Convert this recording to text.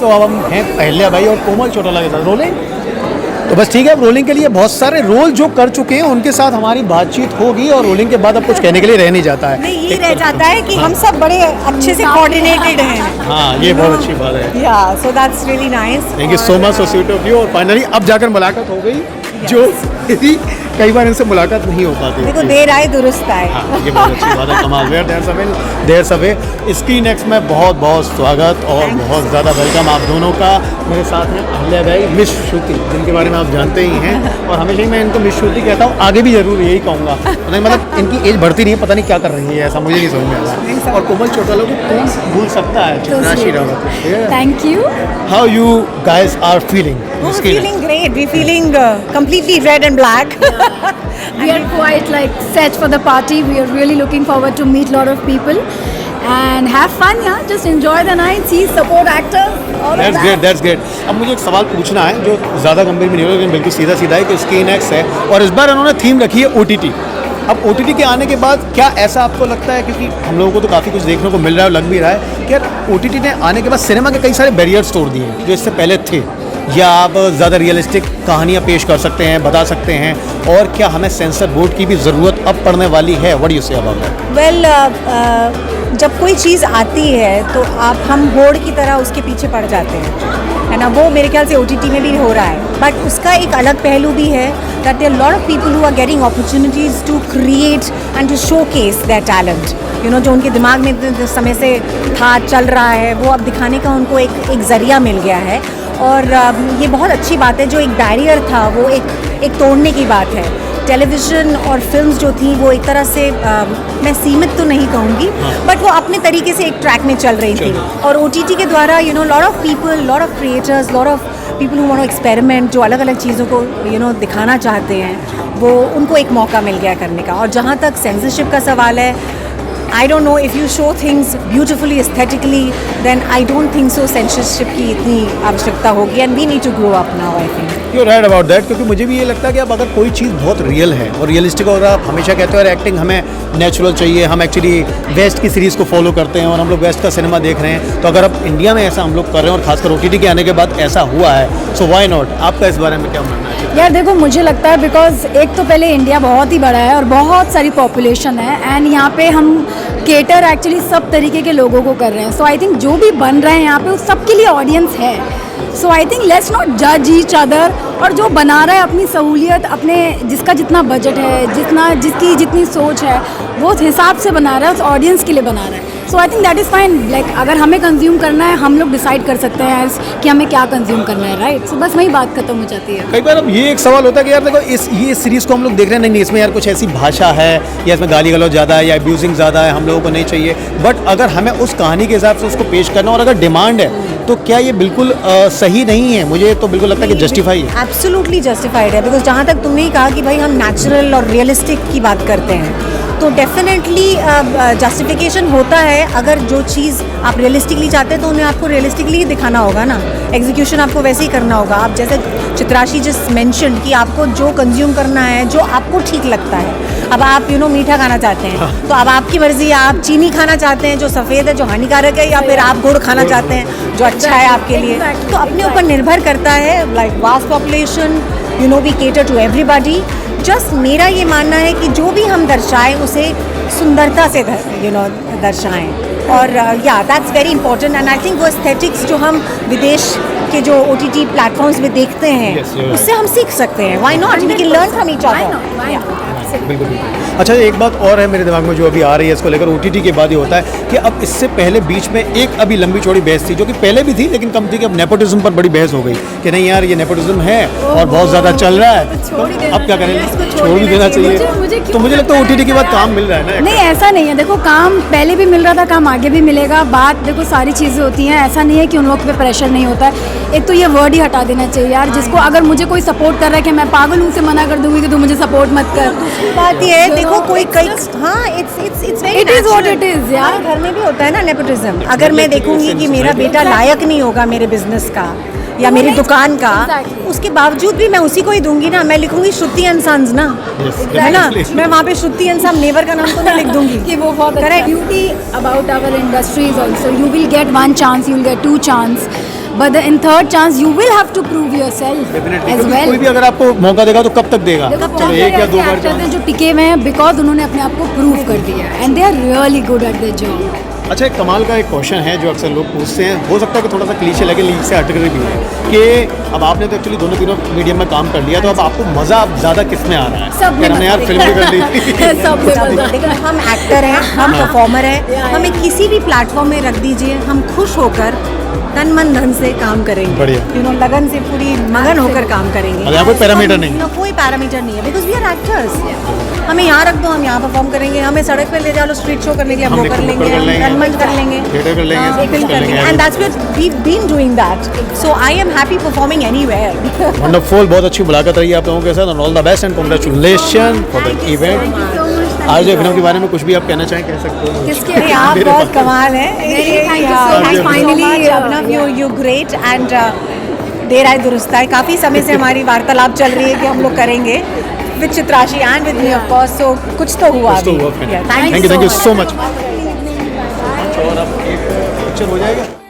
तो अब हम हैं पहले भाई और कोमल चौटाला के साथ रोलिंग। तो बस ठीक है, अब रोलिंग के लिए बहुत सारे रोल जो कर चुके हैं उनके साथ हमारी बातचीत होगी और रोलिंग के बाद अब कुछ कहने के लिए रह नहीं जाता है। नहीं, ये रह जाता है कि हम सब बड़े अच्छे से कोऑर्डिनेटेड हैं। हाँ, ये बहुत अच्छी बात है। या so that's really nice. Thank you so much, so sweet of you. और फाइनली अब जाकर मुलाकात हो गई, जो कई बार इनसे मुलाकात नहीं हो पाती। देखो, देर आए दुरुस्त आए। हाँ, ये बहुत अच्छी बात है। कमाल, देर सवे स्क्रीन एक्स में बहुत बहुत स्वागत और बहुत ज़्यादा वेलकम आप दोनों का। मेरे साथ हैं अहल्या भाई, मिस श्रुति, जिनके बारे में आप जानते ही हैं और हमेशा ही मैं इनको मिस श्रुति कहता हूँ, आगे भी जरूर यही कहूँगा। मतलब इनकी एज बढ़ती नहीं है, पता नहीं क्या कर रही है, ऐसा मुझे नहीं समझ में आ रहा। और कोमल चौटाला को कौन भूल सकता है, Chitrashi Rawat. Thank you. How you guys are feeling? We're feeling great. We're feeling completely red and black. We are quite like set for the party. We are really looking forward to meet lot of people and have fun. Yeah, just enjoy the night. See support actors. That's great. अब मुझे एक सवाल पूछना है जो ज़्यादा गंभीर भी नहीं होगा, लेकिन बिल्कुल सीधा सीधा है कि स्क्रीन एक्स है और इस बार उन्होंने थीम रखी है OTT। अब OTT के आने के बाद क्या ऐसा आपको लगता है, क्योंकि हम लोगों को तो काफ़ी कुछ देखने को मिल रहा है और लग भी रहा है कि यार OTT ने आने के बाद सिनेमा के कई सारे बैरियर्स तोड़ दिए जो इससे पहले थे, या आप ज़्यादा रियलिस्टिक कहानियाँ पेश कर सकते हैं, बता सकते हैं, और क्या हमें सेंसर बोर्ड की भी ज़रूरत अब पड़ने वाली है? What do you say about that? Well, जब कोई चीज़ आती है तो हम बोर्ड की तरह उसके पीछे पड़ जाते हैं, है ना। वो मेरे ख्याल से OTT में भी हो रहा है, बट उसका एक अलग पहलू भी है that there lot of people who are getting opportunities to create and to showcase their talent. You know, जो उनके दिमाग में समय से था, चल रहा है, वो अब दिखाने का उनको एक ज़रिया मिल गया है। और ये बहुत अच्छी बात है। जो एक बैरियर था वो एक तोड़ने की बात है। टेलीविज़न और फिल्म्स जो थी वो एक तरह से मैं सीमित तो नहीं कहूँगी, बट वो अपने तरीके से एक ट्रैक में चल रही थी। और OTT के द्वारा you know lot of people, lot of creators, lot of people who want to experiment, जो अलग अलग चीज़ों को यू नो दिखाना चाहते हैं, वो उनको एक मौका मिल गया करने का। और जहाँ तक सेंसरशिप का सवाल है, I don't know if you show things beautifully aesthetically, then I don't think so censorship की इतनी आवश्यकता होगी, and we need to grow up now, I think. You're right about that, क्योंकि मुझे भी ये लगता है कि अब अगर कोई चीज़ बहुत रियल है और रियलिस्टिक, और आप हमेशा कहते हो एक्टिंग हमें नेचुरल चाहिए, हम एक्चुअली वेस्ट की सीरीज़ को फॉलो करते हैं और हम लोग वेस्ट का सिनेमा देख रहे हैं, तो अगर अब इंडिया में ऐसा हम लोग कर रहे हैं और खासकर OTT के आने के बाद ऐसा हुआ है, सो व्हाई नॉट? आपका इस बारे में क्या मानना है? यार देखो, मुझे लगता है बिकॉज एक तो पहले इंडिया बहुत ही बड़ा है और बहुत सारी पॉपुलेशन है, एंड यहाँ पे हम केटर एक्चुअली सब तरीके के लोगों को कर रहे हैं। सो आई थिंक जो भी बन रहे हैं यहाँ पे उस सबके लिए ऑडियंस है। So I think let's not जज ईच अदर, और जो बना रहा है अपनी सहूलियत, अपने जिसका जितना बजट है, जिसकी जितनी सोच है, वो उस हिसाब से बना रहा है, उस ऑडियंस के लिए बना रहा है। So I think that is fine. Like अगर हमें कंज्यूम करना है, हम लोग डिसाइड कर सकते हैं कि हमें क्या कंज्यूम करना है, राइट। सो बस वही बात खत्म हो जाती है। कई बार अब ये एक सवाल होता है कि यार देखो ये सीरीज़ को हम लोग देख रहे हैं, नहीं इसमें यार कुछ ऐसी भाषा है या इसमें गाली गलौज ज़्यादा है या अब्यूजिंग ज़्यादा है, हम लोगों को नहीं चाहिए। बट अगर हमें उस कहानी के हिसाब से उसको पेश करना और अगर डिमांड है, तो क्या ये बिल्कुल सही नहीं है? मुझे तो बिल्कुल लगता है कि जस्टिफाई है। एब्सोल्युटली जस्टिफाइड है, बिकॉज जहाँ तक तुमने ही कहा कि भाई हम नेचुरल और रियलिस्टिक की बात करते हैं, तो डेफिनेटली जस्टिफिकेशन होता है। अगर जो चीज़ आप रियलिस्टिकली चाहते हैं तो उन्हें आपको रियलिस्टिकली ही दिखाना होगा ना, एग्जीक्यूशन आपको वैसे ही करना होगा। आप जैसे चित्राशी जिस मेंशन कि आपको जो कंज्यूम करना है, जो आपको ठीक लगता है। अब आप यू नो मीठा खाना चाहते हैं तो अब आपकी मर्जी है, आप चीनी खाना चाहते हैं जो सफ़ेद है, जो हानिकारक है, या फिर आप गुड़ खाना चाहते हैं जो अच्छा है आपके लिए। तो अपने ऊपर निर्भर करता है। Like vast population, you know we cater to everybody. Just मेरा ये मानना है कि जो भी हम दर्शाएं उसे सुंदरता से यू नो दर्शाएं। और या that's very important, and I think वो एस्थेटिक्स जो हम विदेश के जो OTT प्लेटफॉर्म्स में देखते हैं, उससे हम सीख सकते हैं। Why not? We can learn from each other. बिल्कुल। अच्छा, एक बात और है मेरे दिमाग में जो अभी आ रही है इसको लेकर, OTT के बाद ये होता है कि अब इससे पहले बीच में एक अभी लंबी चौड़ी बहस थी, जो कि पहले भी थी लेकिन कम थी, कि अब नेपोटिज्म पर बड़ी बहस हो गई कि नहीं यार ये नेपोटिज्म है और बहुत ज़्यादा चल रहा है, तो अब क्या करें? छोड़ भी देना चाहिए। तो मुझे लगता है OTT के बाद काम मिल रहा है ना? नहीं, ऐसा नहीं है। देखो, काम पहले भी मिल रहा था, काम आगे भी मिलेगा। बात देखो, सारी चीज़ें होती हैं, ऐसा नहीं है कि उन लोग पे प्रेशर नहीं होता है। एक तो ये वर्ड ही हटा देना चाहिए यार, जिसको अगर मुझे कोई सपोर्ट कर रहा है कि मैं पागल हूँ, उसे मना कर दूंगी कि तू मुझे सपोर्ट मत कर। बात ये है, देखो कोई हाँ, it's very, it is what it is यार। घर में भी होता है ना नेपोटिज्म। अगर मैं देखूंगी कि मेरा बेटा लायक नहीं होगा मेरे बिजनेस का या मेरी दुकान का, उसके बावजूद भी मैं उसी को ही दूंगी ना। मैं लिखूंगी श्रुति एंड सन्स ना, है ना। मैं वहाँ पे श्रुति एंड सम नेबर का नाम तो नहीं लिख दूंगी कि वो बहुत correct. Beauty about our industries also, you will get 1 chance, you will get 2 chance, but in third chance you will have to prove yourself definitely as well. कोई भी अगर आपको मौका देगा तो कब तक देगा? देखो, चलो बहुत एक या सारे दो ऐसे बार actors हैं जो टिके हुए हैं बिकॉज उन्होंने अपने आप को प्रूव कर दिया and they are really good at the job. अच्छा, एक कमाल का एक क्वेश्चन है जो अक्सर लोग पूछते हैं, हो सकता है कि थोड़ा सा क्लीशे लगे, लीक से हटकर भी है कि अब आपने तो एक्चुअली दोनों तीनों मीडियम में काम कर लिया, तो अब आपको मज़ा ज़्यादा किस में आ रहा है? सब में कि हमने यार मज़ा फिल्म भी कर ली सब में मजा. देखो, हम एक्टर हैं, हम परफॉर्मर हैं, हमें किसी भी प्लेटफॉर्म में रख दीजिए, हम खुश होकर तन मन धन से काम करेंगे. बढ़िया. यू नो, लगन से पूरी मगन होकर काम करेंगे. और यहाँ कोई पैरामीटर नहीं है. No, कोई पैरामीटर नहीं है, बिकॉज वी आर एक्टर्स. हमें यहाँ रख दो, हम यहाँ परफॉर्म करेंगे. हमें सड़क पे ले जाओ स्ट्रीट शो करने के लिए, हम वो कर लेंगे, हम रनमंच कर लेंगे, थिएटर कर लेंगे, सब कुछ फिल्म कर कर लेंगे. लेंगे. And that's what we been doing that. So I am happy performing anywhere. Wonderful, बहुत अच्छी मुलाकात रही आप लोगों के साथ, and all the best and congratulation for the event. आज जो फिल्म के बारे में कुछ भी आप कहना चाहें, कह सकते हो. किसके अरे आप मेरे बहुत पास. कमाल है. Thank you so much. Finally Abhinav, you great and there आए दुरुस्त आए. काफ़ी समय से हमारी वार्तालाप चल रही है कि हम लोग करेंगे with Chitrashi and with me of course. So कुछ तो हुआ. कुछ तो हुआ. अभी. Thank you so much. और अब एक पिक्चर हो जाएगा.